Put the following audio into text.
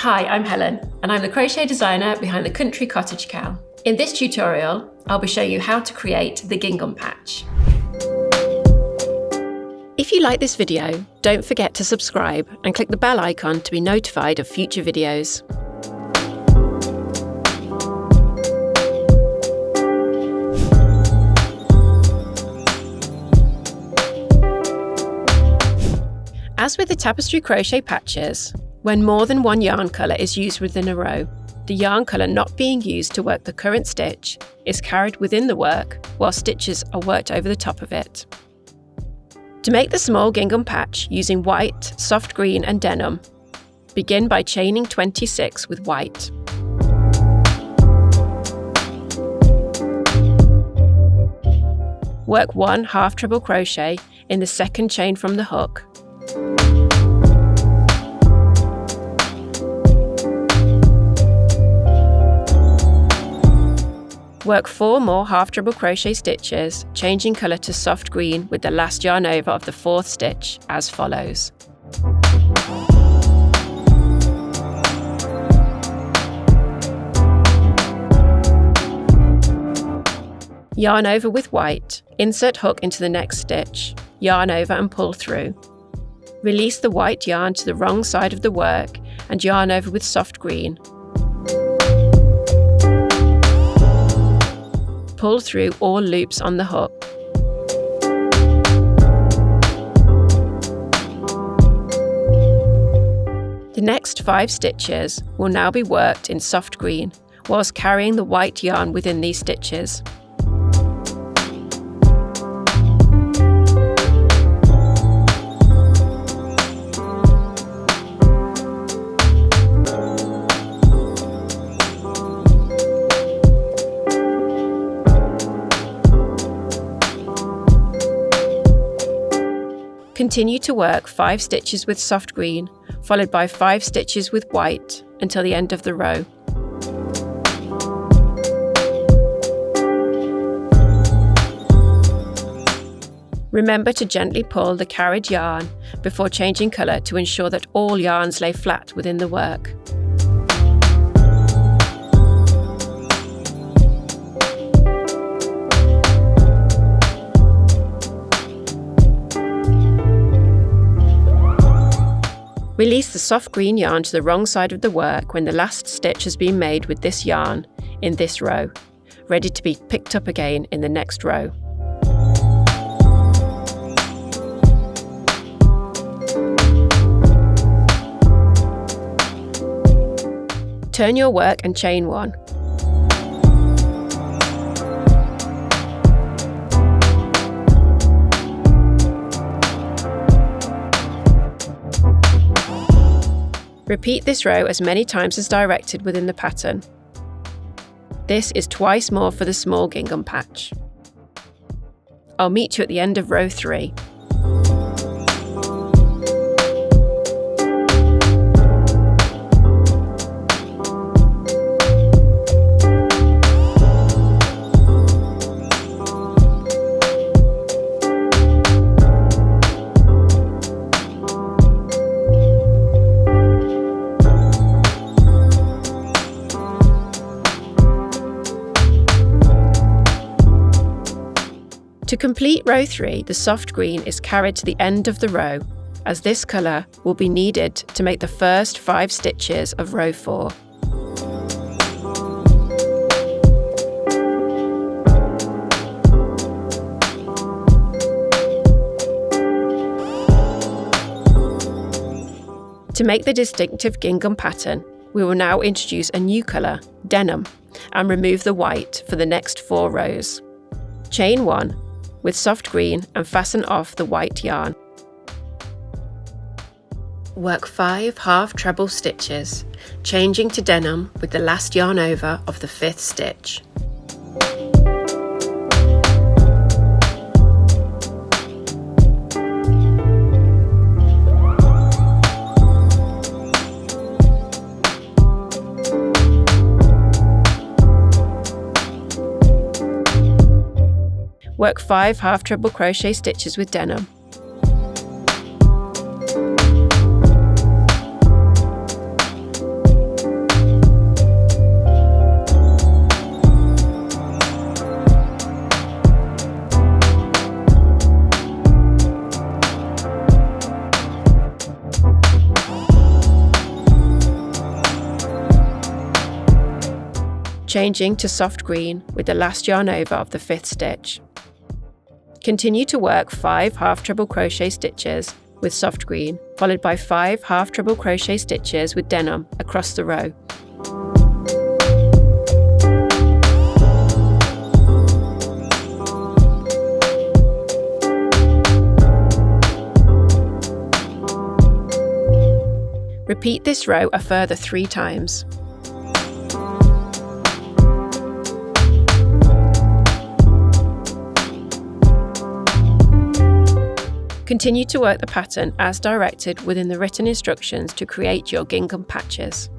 Hi, I'm Helen, and I'm the crochet designer behind the Country Cottage CAL. In this tutorial, I'll be showing you how to create the gingham patch. If you like this video, don't forget to subscribe and click the bell icon to be notified of future videos. As with the tapestry crochet patches, when more than one yarn colour is used within a row, the yarn colour not being used to work the current stitch is carried within the work while stitches are worked over the top of it. To make the small gingham patch using white, soft green and denim, begin by chaining 26 with white. Work 1 half treble crochet in the second chain from the hook. Work 4 more half treble crochet stitches, changing colour to soft green with the last yarn over of the 4th stitch as follows. Yarn over with white, insert hook into the next stitch, yarn over and pull through. Release the white yarn to the wrong side of the work and yarn over with soft green. Pull through all loops on the hook. The next 5 stitches will now be worked in soft green whilst carrying the white yarn within these stitches. Continue to work 5 stitches with soft green, followed by 5 stitches with white until the end of the row. Remember to gently pull the carried yarn before changing colour to ensure that all yarns lay flat within the work. Release the soft green yarn to the wrong side of the work when the last stitch has been made with this yarn in this row, ready to be picked up again in the next row. Turn your work and chain 1. Repeat this row as many times as directed within the pattern. This is twice more for the small gingham patch. I'll meet you at the end of row 3. To complete row 3, the soft green is carried to the end of the row, as this colour will be needed to make the first 5 stitches of row 4. To make the distinctive gingham pattern, we will now introduce a new colour, denim, and remove the white for the next 4 rows. Chain 1 with soft green and fasten off the white yarn. Work 5 half treble stitches, changing to denim with the last yarn over of the 5th stitch. Work 5 half treble crochet stitches with denim. changing to soft green with the last yarn over of the 5th stitch. Continue to work 5 half treble crochet stitches with soft green, followed by 5 half treble crochet stitches with denim across the row. Repeat this row a further 3 times. Continue to work the pattern as directed within the written instructions to create your gingham patches.